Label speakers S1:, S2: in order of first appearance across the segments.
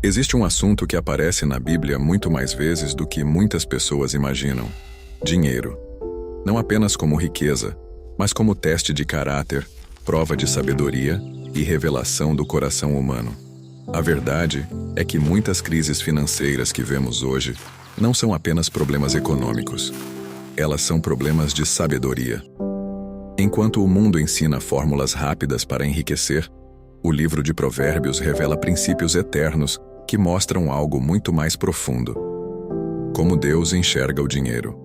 S1: Existe um assunto que aparece na Bíblia muito mais vezes do que muitas pessoas imaginam: dinheiro. Não apenas como riqueza, mas como teste de caráter, prova de sabedoria e revelação do coração humano. A verdade é que muitas crises financeiras que vemos hoje não são apenas problemas econômicos. Elas são problemas de sabedoria. Enquanto o mundo ensina fórmulas rápidas para enriquecer, o livro de Provérbios revela princípios eternos que mostram algo muito mais profundo. Como Deus enxerga o dinheiro.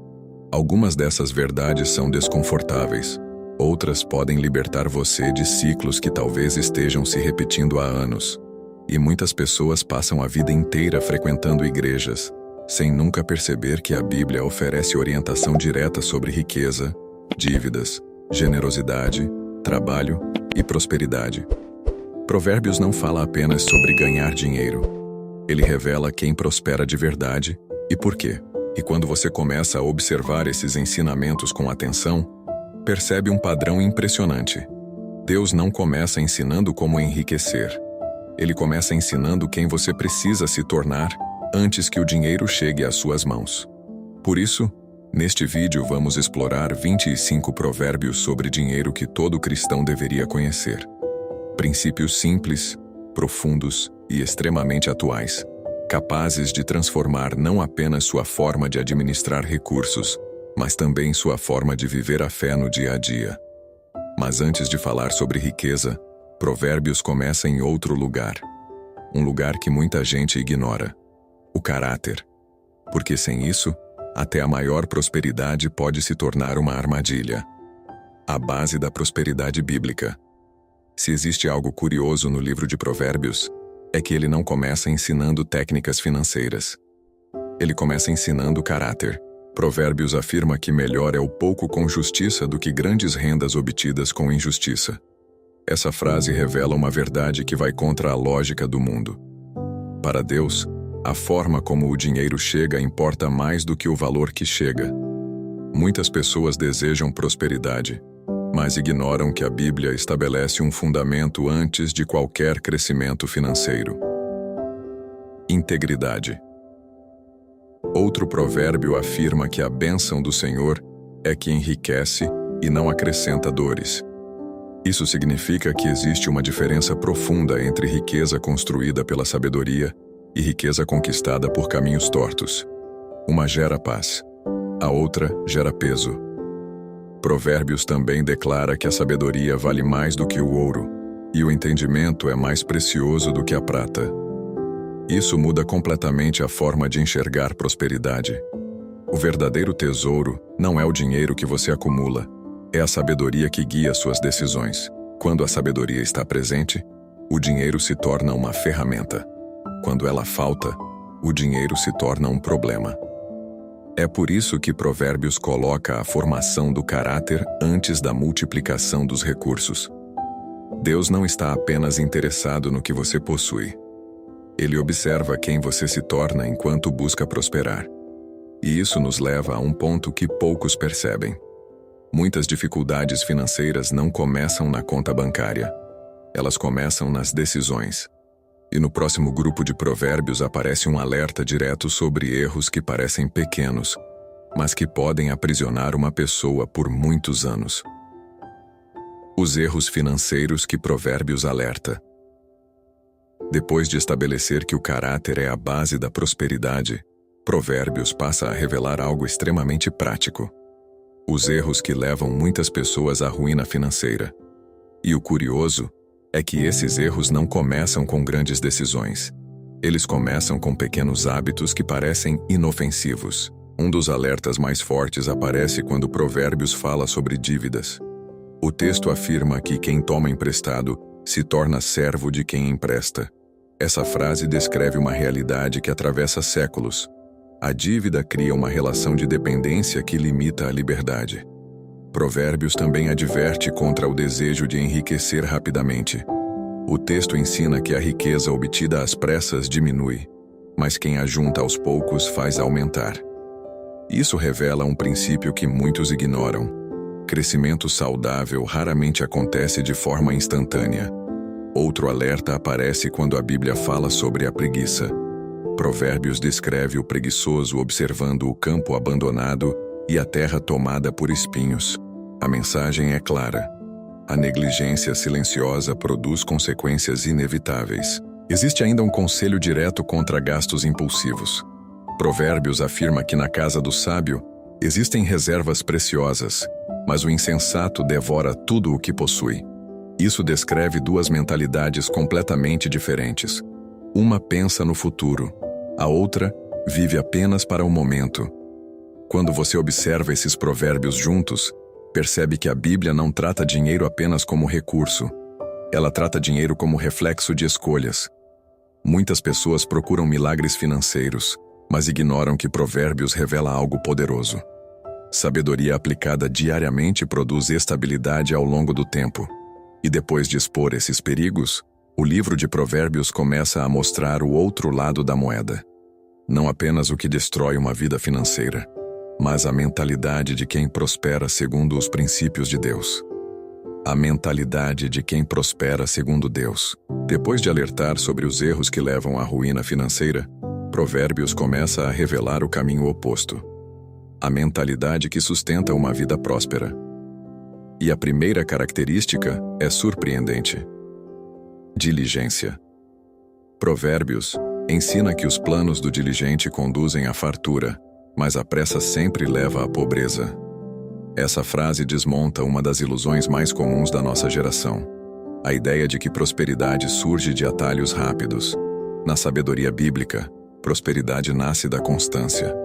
S1: Algumas dessas verdades são desconfortáveis. Outras podem libertar você de ciclos que talvez estejam se repetindo há anos. E muitas pessoas passam a vida inteira frequentando igrejas, sem nunca perceber que a Bíblia oferece orientação direta sobre riqueza, dívidas, generosidade, trabalho e prosperidade. Provérbios não fala apenas sobre ganhar dinheiro. Ele revela quem prospera de verdade e por quê. E quando você começa a observar esses ensinamentos com atenção, percebe um padrão impressionante. Deus não começa ensinando como enriquecer. Ele começa ensinando quem você precisa se tornar antes que o dinheiro chegue às suas mãos. Por isso, neste vídeo vamos explorar 25 provérbios sobre dinheiro que todo cristão deveria conhecer. Princípios simples, profundos e extremamente atuais, capazes de transformar não apenas sua forma de administrar recursos, mas também sua forma de viver a fé no dia a dia. Mas antes de falar sobre riqueza, Provérbios começa em outro lugar. Um lugar que muita gente ignora: o caráter. Porque sem isso, até a maior prosperidade pode se tornar uma armadilha. A base da prosperidade bíblica. Se existe algo curioso no livro de Provérbios, é que ele não começa ensinando técnicas financeiras. Ele começa ensinando caráter. Provérbios afirma que melhor é o pouco com justiça do que grandes rendas obtidas com injustiça. Essa frase revela uma verdade que vai contra a lógica do mundo. Para Deus, a forma como o dinheiro chega importa mais do que o valor que chega. Muitas pessoas desejam prosperidade, mas ignoram que a Bíblia estabelece um fundamento antes de qualquer crescimento financeiro: integridade. Outro provérbio afirma que a bênção do Senhor é que enriquece e não acrescenta dores. Isso significa que existe uma diferença profunda entre riqueza construída pela sabedoria e riqueza conquistada por caminhos tortos. Uma gera paz, a outra gera peso. Provérbios também declara que a sabedoria vale mais do que o ouro, e o entendimento é mais precioso do que a prata. Isso muda completamente a forma de enxergar prosperidade. O verdadeiro tesouro não é o dinheiro que você acumula, é a sabedoria que guia suas decisões. Quando a sabedoria está presente, o dinheiro se torna uma ferramenta. Quando ela falta, o dinheiro se torna um problema. É por isso que Provérbios coloca a formação do caráter antes da multiplicação dos recursos. Deus não está apenas interessado no que você possui. Ele observa quem você se torna enquanto busca prosperar. E isso nos leva a um ponto que poucos percebem. Muitas dificuldades financeiras não começam na conta bancária. Elas começam nas decisões. E no próximo grupo de provérbios aparece um alerta direto sobre erros que parecem pequenos, mas que podem aprisionar uma pessoa por muitos anos. Os erros financeiros que Provérbios alerta. Depois de estabelecer que o caráter é a base da prosperidade, Provérbios passa a revelar algo extremamente prático: os erros que levam muitas pessoas à ruína financeira. E o curioso é que esses erros não começam com grandes decisões. Eles começam com pequenos hábitos que parecem inofensivos. Um dos alertas mais fortes aparece quando Provérbios fala sobre dívidas. O texto afirma que quem toma emprestado se torna servo de quem empresta. Essa frase descreve uma realidade que atravessa séculos. A dívida cria uma relação de dependência que limita a liberdade. Provérbios também adverte contra o desejo de enriquecer rapidamente. O texto ensina que a riqueza obtida às pressas diminui, mas quem ajunta aos poucos faz aumentar. Isso revela um princípio que muitos ignoram: crescimento saudável raramente acontece de forma instantânea. Outro alerta aparece quando a Bíblia fala sobre a preguiça. Provérbios descreve o preguiçoso observando o campo abandonado e a terra tomada por espinhos. A mensagem é clara. A negligência silenciosa produz consequências inevitáveis. Existe ainda um conselho direto contra gastos impulsivos. Provérbios afirma que na casa do sábio existem reservas preciosas, mas o insensato devora tudo o que possui. Isso descreve duas mentalidades completamente diferentes. Uma pensa no futuro, a outra vive apenas para o momento. Quando você observa esses provérbios juntos, percebe que a Bíblia não trata dinheiro apenas como recurso. Ela trata dinheiro como reflexo de escolhas. Muitas pessoas procuram milagres financeiros, mas ignoram que Provérbios revela algo poderoso. Sabedoria aplicada diariamente produz estabilidade ao longo do tempo. E depois de expor esses perigos, o livro de Provérbios começa a mostrar o outro lado da moeda. Não apenas o que destrói uma vida financeira, mas a mentalidade de quem prospera segundo os princípios de Deus. A mentalidade de quem prospera segundo Deus. Depois de alertar sobre os erros que levam à ruína financeira, Provérbios começa a revelar o caminho oposto. A mentalidade que sustenta uma vida próspera. E a primeira característica é surpreendente. Diligência. Provérbios ensina que os planos do diligente conduzem à fartura, mas a pressa sempre leva à pobreza. Essa frase desmonta uma das ilusões mais comuns da nossa geração. A ideia de que prosperidade surge de atalhos rápidos. Na sabedoria bíblica, prosperidade nasce da constância.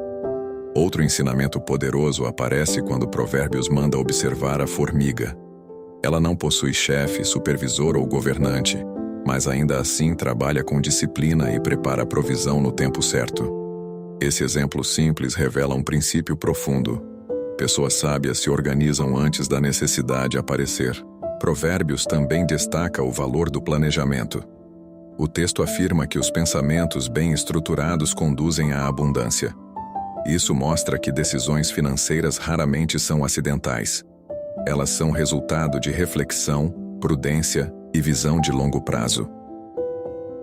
S1: Outro ensinamento poderoso aparece quando Provérbios manda observar a formiga. Ela não possui chefe, supervisor ou governante, mas ainda assim trabalha com disciplina e prepara a provisão no tempo certo. Esse exemplo simples revela um princípio profundo. Pessoas sábias se organizam antes da necessidade aparecer. Provérbios também destaca o valor do planejamento. O texto afirma que os pensamentos bem estruturados conduzem à abundância. Isso mostra que decisões financeiras raramente são acidentais. Elas são resultado de reflexão, prudência e visão de longo prazo.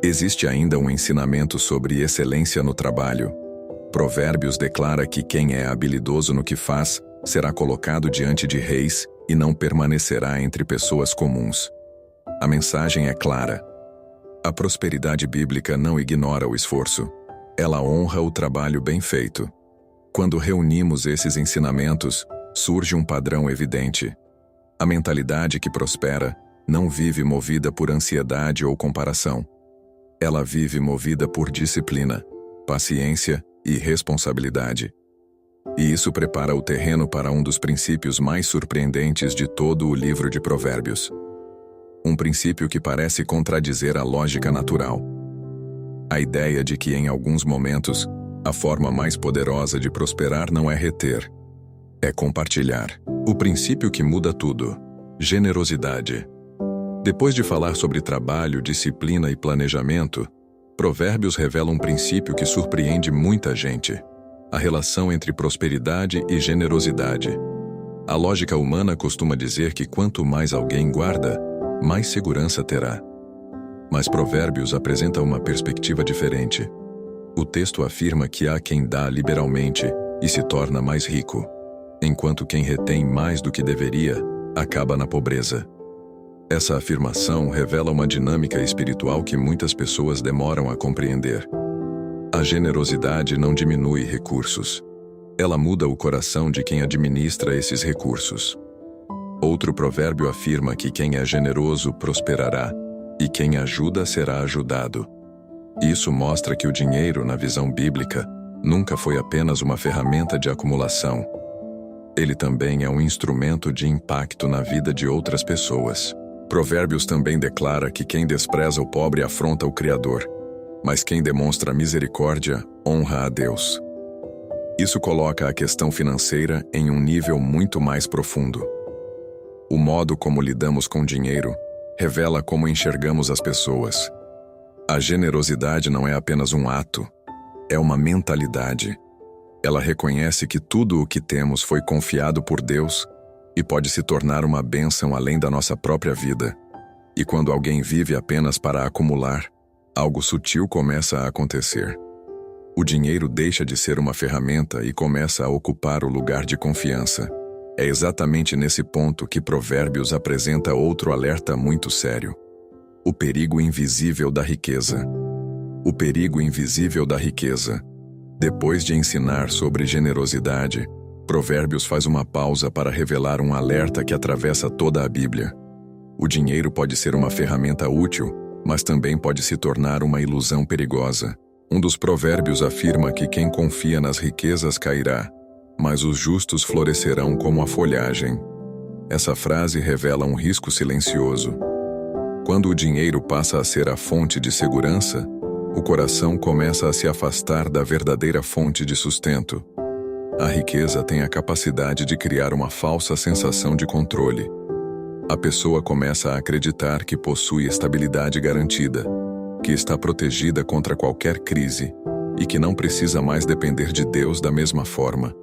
S1: Existe ainda um ensinamento sobre excelência no trabalho. Provérbios declara que quem é habilidoso no que faz será colocado diante de reis e não permanecerá entre pessoas comuns. A mensagem é clara. A prosperidade bíblica não ignora o esforço. Ela honra o trabalho bem feito. Quando reunimos esses ensinamentos, surge um padrão evidente. A mentalidade que prospera não vive movida por ansiedade ou comparação. Ela vive movida por disciplina, paciência e responsabilidade. E isso prepara o terreno para um dos princípios mais surpreendentes de todo o livro de Provérbios. Um princípio que parece contradizer a lógica natural. A ideia de que, em alguns momentos, a forma mais poderosa de prosperar não é reter, é compartilhar. O princípio que muda tudo. Generosidade. Depois de falar sobre trabalho, disciplina e planejamento, Provérbios revela um princípio que surpreende muita gente. A relação entre prosperidade e generosidade. A lógica humana costuma dizer que quanto mais alguém guarda, mais segurança terá. Mas Provérbios apresenta uma perspectiva diferente. O texto afirma que há quem dá liberalmente e se torna mais rico, enquanto quem retém mais do que deveria acaba na pobreza. Essa afirmação revela uma dinâmica espiritual que muitas pessoas demoram a compreender. A generosidade não diminui recursos. Ela muda o coração de quem administra esses recursos. Outro provérbio afirma que quem é generoso prosperará e quem ajuda será ajudado. Isso mostra que o dinheiro, na visão bíblica, nunca foi apenas uma ferramenta de acumulação. Ele também é um instrumento de impacto na vida de outras pessoas. Provérbios também declara que quem despreza o pobre afronta o Criador, mas quem demonstra misericórdia honra a Deus. Isso coloca a questão financeira em um nível muito mais profundo. O modo como lidamos com dinheiro revela como enxergamos as pessoas. A generosidade não é apenas um ato, é uma mentalidade. Ela reconhece que tudo o que temos foi confiado por Deus e pode se tornar uma bênção além da nossa própria vida. E quando alguém vive apenas para acumular, algo sutil começa a acontecer. O dinheiro deixa de ser uma ferramenta e começa a ocupar o lugar de confiança. É exatamente nesse ponto que Provérbios apresenta outro alerta muito sério: o perigo invisível da riqueza. O perigo invisível da riqueza. Depois de ensinar sobre generosidade, Provérbios faz uma pausa para revelar um alerta que atravessa toda a Bíblia. O dinheiro pode ser uma ferramenta útil, mas também pode se tornar uma ilusão perigosa. Um dos provérbios afirma que quem confia nas riquezas cairá, mas os justos florescerão como a folhagem. Essa frase revela um risco silencioso. Quando o dinheiro passa a ser a fonte de segurança, o coração começa a se afastar da verdadeira fonte de sustento. A riqueza tem a capacidade de criar uma falsa sensação de controle. A pessoa começa a acreditar que possui estabilidade garantida, que está protegida contra qualquer crise e que não precisa mais depender de Deus da mesma forma.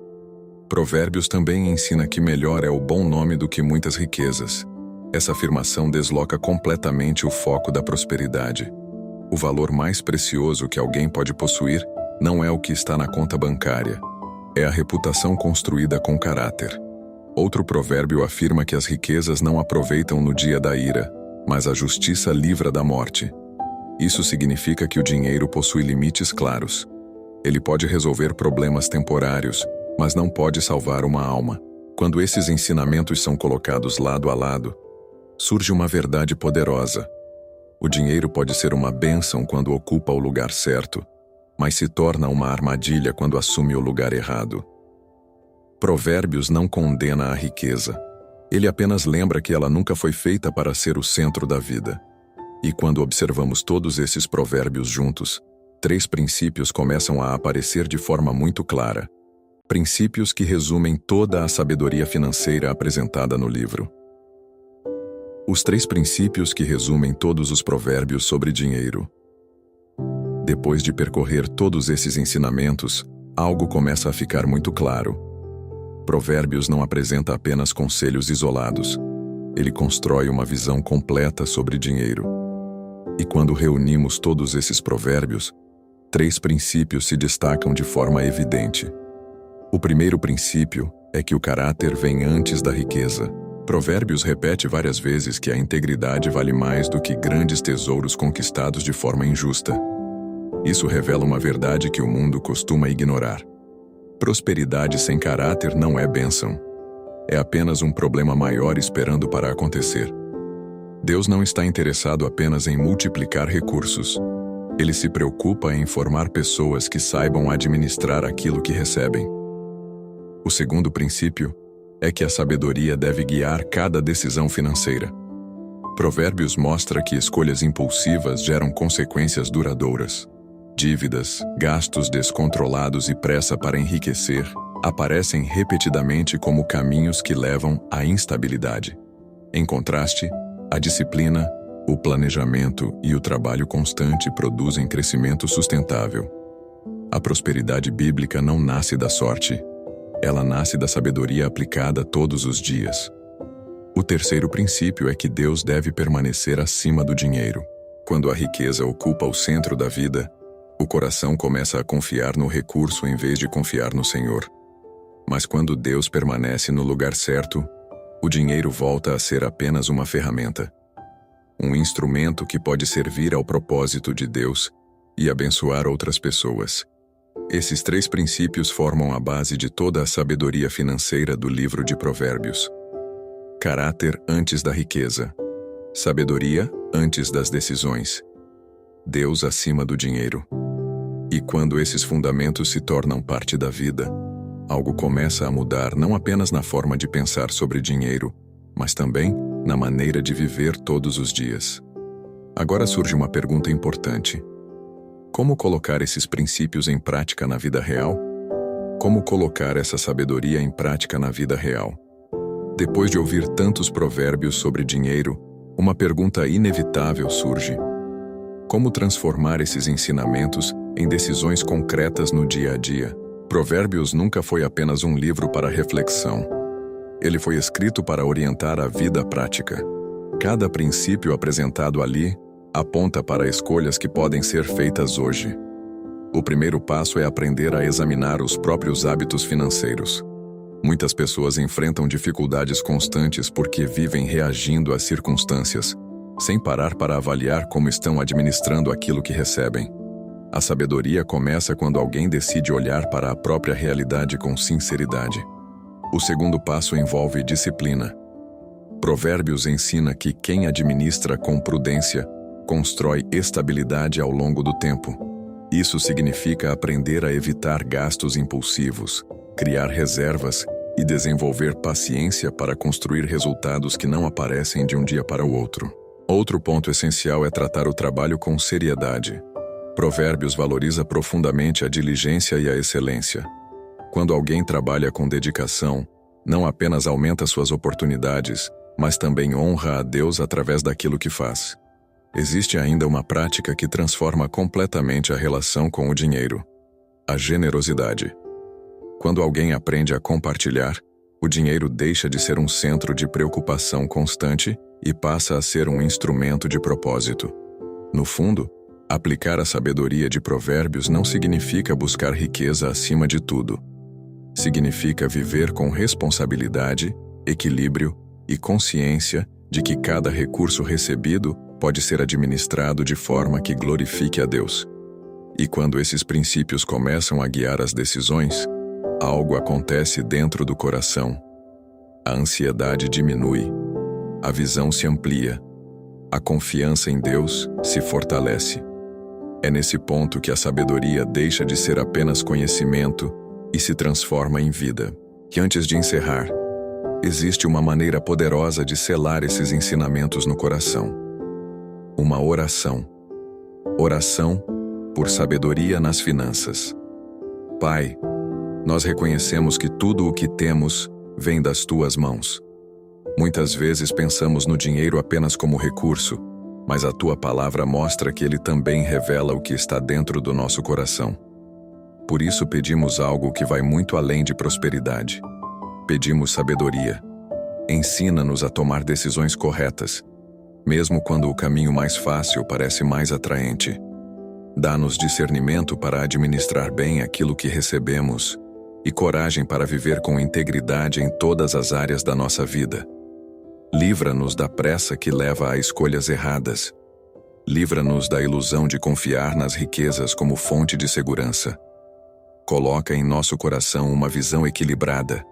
S1: Provérbios também ensina que melhor é o bom nome do que muitas riquezas. Essa afirmação desloca completamente o foco da prosperidade. O valor mais precioso que alguém pode possuir não é o que está na conta bancária, é a reputação construída com caráter. Outro provérbio afirma que as riquezas não aproveitam no dia da ira, mas a justiça livra da morte. Isso significa que o dinheiro possui limites claros. Ele pode resolver problemas temporários, mas não pode salvar uma alma. Quando esses ensinamentos são colocados lado a lado, surge uma verdade poderosa. O dinheiro pode ser uma bênção quando ocupa o lugar certo, mas se torna uma armadilha quando assume o lugar errado. Provérbios não condena a riqueza. Ele apenas lembra que ela nunca foi feita para ser o centro da vida. E quando observamos todos esses provérbios juntos, 3 princípios começam a aparecer de forma muito clara. Princípios que resumem toda a sabedoria financeira apresentada no livro. Os 3 princípios que resumem todos os provérbios sobre dinheiro. Depois de percorrer todos esses ensinamentos, algo começa a ficar muito claro. Provérbios não apresenta apenas conselhos isolados. Ele constrói uma visão completa sobre dinheiro. E quando reunimos todos esses provérbios, 3 princípios se destacam de forma evidente. O primeiro princípio é que o caráter vem antes da riqueza. Provérbios repete várias vezes que a integridade vale mais do que grandes tesouros conquistados de forma injusta. Isso revela uma verdade que o mundo costuma ignorar. Prosperidade sem caráter não é bênção. É apenas um problema maior esperando para acontecer. Deus não está interessado apenas em multiplicar recursos. Ele se preocupa em formar pessoas que saibam administrar aquilo que recebem. O segundo princípio é que a sabedoria deve guiar cada decisão financeira. Provérbios mostra que escolhas impulsivas geram consequências duradouras. Dívidas, gastos descontrolados e pressa para enriquecer aparecem repetidamente como caminhos que levam à instabilidade. Em contraste, a disciplina, o planejamento e o trabalho constante produzem crescimento sustentável. A prosperidade bíblica não nasce da sorte. Ela nasce da sabedoria aplicada todos os dias. O terceiro princípio é que Deus deve permanecer acima do dinheiro. Quando a riqueza ocupa o centro da vida, o coração começa a confiar no recurso em vez de confiar no Senhor. Mas quando Deus permanece no lugar certo, o dinheiro volta a ser apenas uma ferramenta. Um instrumento que pode servir ao propósito de Deus e abençoar outras pessoas. Esses 3 princípios formam a base de toda a sabedoria financeira do livro de Provérbios. Caráter antes da riqueza. Sabedoria antes das decisões. Deus acima do dinheiro. E quando esses fundamentos se tornam parte da vida, algo começa a mudar não apenas na forma de pensar sobre dinheiro, mas também na maneira de viver todos os dias. Agora surge uma pergunta importante. Como colocar esses princípios em prática na vida real? Como colocar essa sabedoria em prática na vida real? Depois de ouvir tantos provérbios sobre dinheiro, uma pergunta inevitável surge. Como transformar esses ensinamentos em decisões concretas no dia a dia? Provérbios nunca foi apenas um livro para reflexão. Ele foi escrito para orientar a vida prática. Cada princípio apresentado ali aponta para escolhas que podem ser feitas hoje. O primeiro passo é aprender a examinar os próprios hábitos financeiros. Muitas pessoas enfrentam dificuldades constantes porque vivem reagindo às circunstâncias, sem parar para avaliar como estão administrando aquilo que recebem. A sabedoria começa quando alguém decide olhar para a própria realidade com sinceridade. O segundo passo envolve disciplina. Provérbios ensina que quem administra com prudência constrói estabilidade ao longo do tempo. Isso significa aprender a evitar gastos impulsivos, criar reservas e desenvolver paciência para construir resultados que não aparecem de um dia para o outro. Outro ponto essencial é tratar o trabalho com seriedade. Provérbios valoriza profundamente a diligência e a excelência. Quando alguém trabalha com dedicação, não apenas aumenta suas oportunidades, mas também honra a Deus através daquilo que faz. Existe ainda uma prática que transforma completamente a relação com o dinheiro: a generosidade. Quando alguém aprende a compartilhar, o dinheiro deixa de ser um centro de preocupação constante e passa a ser um instrumento de propósito. No fundo, aplicar a sabedoria de Provérbios não significa buscar riqueza acima de tudo. Significa viver com responsabilidade, equilíbrio e consciência de que cada recurso recebido pode ser administrado de forma que glorifique a Deus. E quando esses princípios começam a guiar as decisões, algo acontece dentro do coração. A ansiedade diminui, a visão se amplia, a confiança em Deus se fortalece. É nesse ponto que a sabedoria deixa de ser apenas conhecimento e se transforma em vida. E antes de encerrar, existe uma maneira poderosa de selar esses ensinamentos no coração. Uma oração. Oração por sabedoria nas finanças. Pai, nós reconhecemos que tudo o que temos vem das tuas mãos. Muitas vezes pensamos no dinheiro apenas como recurso, mas a tua palavra mostra que ele também revela o que está dentro do nosso coração. Por isso pedimos algo que vai muito além de prosperidade. Pedimos sabedoria. Ensina-nos a tomar decisões corretas, mesmo quando o caminho mais fácil parece mais atraente. Dá-nos discernimento para administrar bem aquilo que recebemos e coragem para viver com integridade em todas as áreas da nossa vida. Livra-nos da pressa que leva a escolhas erradas. Livra-nos da ilusão de confiar nas riquezas como fonte de segurança. Coloca em nosso coração uma visão equilibrada,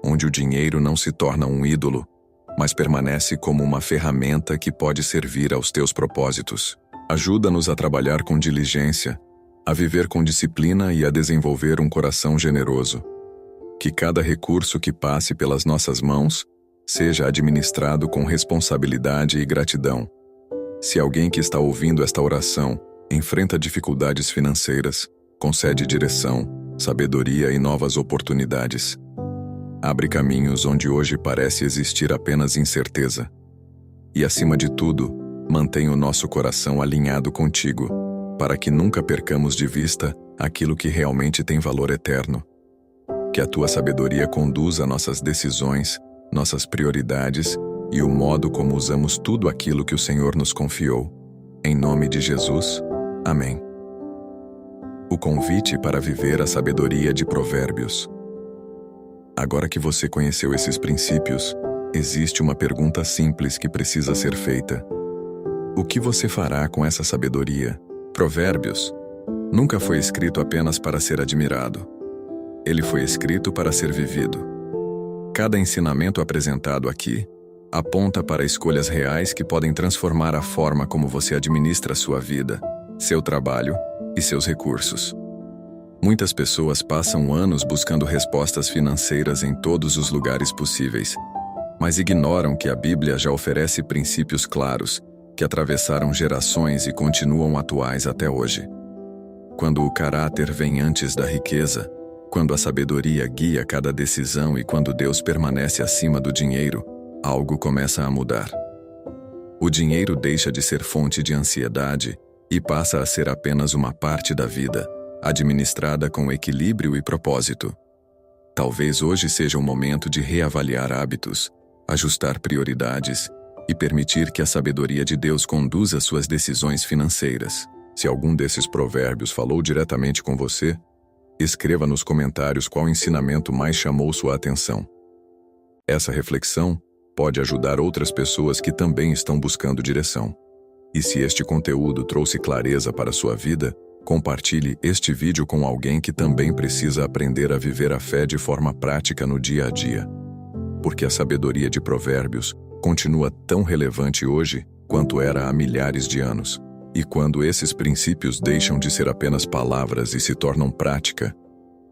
S1: onde o dinheiro não se torna um ídolo, mas permanece como uma ferramenta que pode servir aos teus propósitos. Ajuda-nos a trabalhar com diligência, a viver com disciplina e a desenvolver um coração generoso. Que cada recurso que passe pelas nossas mãos seja administrado com responsabilidade e gratidão. Se alguém que está ouvindo esta oração enfrenta dificuldades financeiras, concede direção, sabedoria e novas oportunidades. Abre caminhos onde hoje parece existir apenas incerteza. E, acima de tudo, mantenha o nosso coração alinhado contigo, para que nunca percamos de vista aquilo que realmente tem valor eterno. Que a tua sabedoria conduza nossas decisões, nossas prioridades e o modo como usamos tudo aquilo que o Senhor nos confiou. Em nome de Jesus. Amém. O convite para viver a sabedoria de Provérbios. Agora que você conheceu esses princípios, existe uma pergunta simples que precisa ser feita. O que você fará com essa sabedoria? Provérbios nunca foi escrito apenas para ser admirado. Ele foi escrito para ser vivido. Cada ensinamento apresentado aqui aponta para escolhas reais que podem transformar a forma como você administra sua vida, seu trabalho e seus recursos. Muitas pessoas passam anos buscando respostas financeiras em todos os lugares possíveis, mas ignoram que a Bíblia já oferece princípios claros que atravessaram gerações e continuam atuais até hoje. Quando o caráter vem antes da riqueza, quando a sabedoria guia cada decisão e quando Deus permanece acima do dinheiro, algo começa a mudar. O dinheiro deixa de ser fonte de ansiedade e passa a ser apenas uma parte da vida, administrada com equilíbrio e propósito. Talvez hoje seja o momento de reavaliar hábitos, ajustar prioridades e permitir que a sabedoria de Deus conduza suas decisões financeiras. Se algum desses provérbios falou diretamente com você, escreva nos comentários qual ensinamento mais chamou sua atenção. Essa reflexão pode ajudar outras pessoas que também estão buscando direção. E se este conteúdo trouxe clareza para sua vida, compartilhe este vídeo com alguém que também precisa aprender a viver a fé de forma prática no dia a dia. Porque a sabedoria de Provérbios continua tão relevante hoje quanto era há milhares de anos. E quando esses princípios deixam de ser apenas palavras e se tornam prática,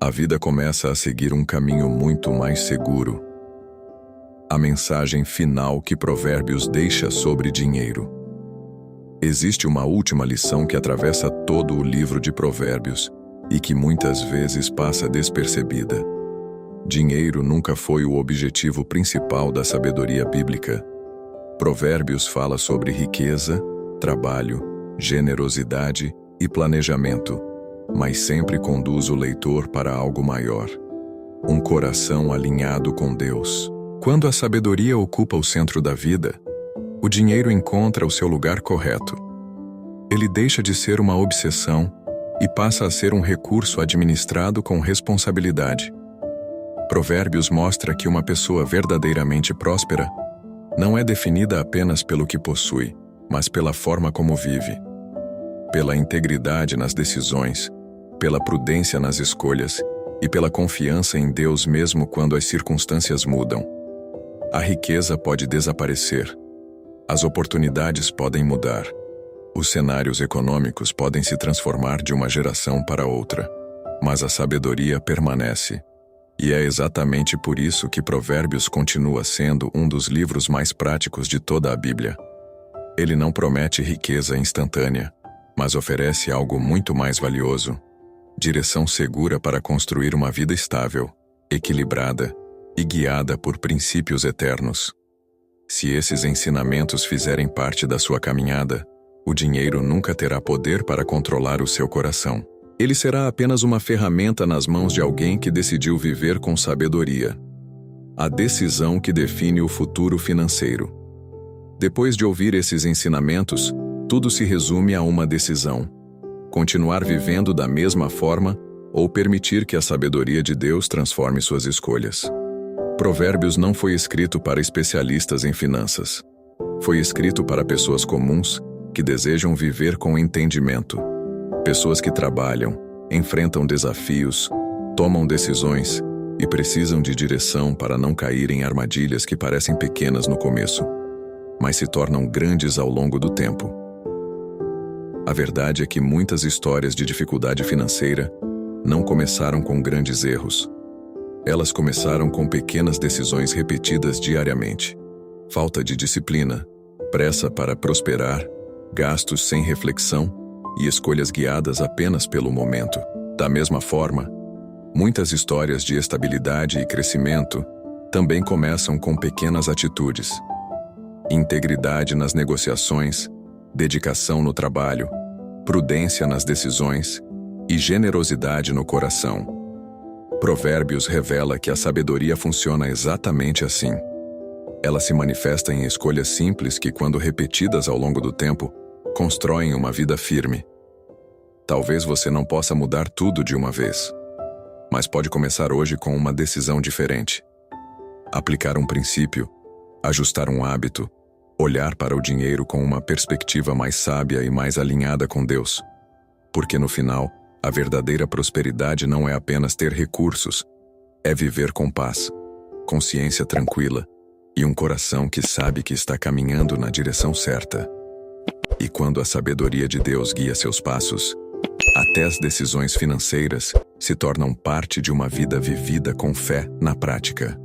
S1: a vida começa a seguir um caminho muito mais seguro. A mensagem final que Provérbios deixa sobre dinheiro. Existe uma última lição que atravessa todo o livro de Provérbios e que muitas vezes passa despercebida. Dinheiro nunca foi o objetivo principal da sabedoria bíblica. Provérbios fala sobre riqueza, trabalho, generosidade e planejamento, mas sempre conduz o leitor para algo maior. Um coração alinhado com Deus. Quando a sabedoria ocupa o centro da vida, o dinheiro encontra o seu lugar correto. Ele deixa de ser uma obsessão e passa a ser um recurso administrado com responsabilidade. Provérbios mostra que uma pessoa verdadeiramente próspera não é definida apenas pelo que possui, mas pela forma como vive. Pela integridade nas decisões, pela prudência nas escolhas e pela confiança em Deus mesmo quando as circunstâncias mudam. A riqueza pode desaparecer. As oportunidades podem mudar. Os cenários econômicos podem se transformar de uma geração para outra. Mas a sabedoria permanece. E é exatamente por isso que Provérbios continua sendo um dos livros mais práticos de toda a Bíblia. Ele não promete riqueza instantânea, mas oferece algo muito mais valioso: direção segura para construir uma vida estável, equilibrada e guiada por princípios eternos. Se esses ensinamentos fizerem parte da sua caminhada, o dinheiro nunca terá poder para controlar o seu coração. Ele será apenas uma ferramenta nas mãos de alguém que decidiu viver com sabedoria. A decisão que define o futuro financeiro. Depois de ouvir esses ensinamentos, tudo se resume a uma decisão: continuar vivendo da mesma forma ou permitir que a sabedoria de Deus transforme suas escolhas. Provérbios não foi escrito para especialistas em finanças. Foi escrito para pessoas comuns que desejam viver com entendimento. Pessoas que trabalham, enfrentam desafios, tomam decisões e precisam de direção para não cair em armadilhas que parecem pequenas no começo, mas se tornam grandes ao longo do tempo. A verdade é que muitas histórias de dificuldade financeira não começaram com grandes erros. Elas começaram com pequenas decisões repetidas diariamente. Falta de disciplina, pressa para prosperar, gastos sem reflexão e escolhas guiadas apenas pelo momento. Da mesma forma, muitas histórias de estabilidade e crescimento também começam com pequenas atitudes. Integridade nas negociações, dedicação no trabalho, prudência nas decisões e generosidade no coração. Provérbios revela que a sabedoria funciona exatamente assim. Ela se manifesta em escolhas simples que, quando repetidas ao longo do tempo, constroem uma vida firme. Talvez você não possa mudar tudo de uma vez, mas pode começar hoje com uma decisão diferente. Aplicar um princípio, ajustar um hábito, olhar para o dinheiro com uma perspectiva mais sábia e mais alinhada com Deus. Porque no final, a verdadeira prosperidade não é apenas ter recursos, é viver com paz, consciência tranquila e um coração que sabe que está caminhando na direção certa. E quando a sabedoria de Deus guia seus passos, até as decisões financeiras se tornam parte de uma vida vivida com fé na prática.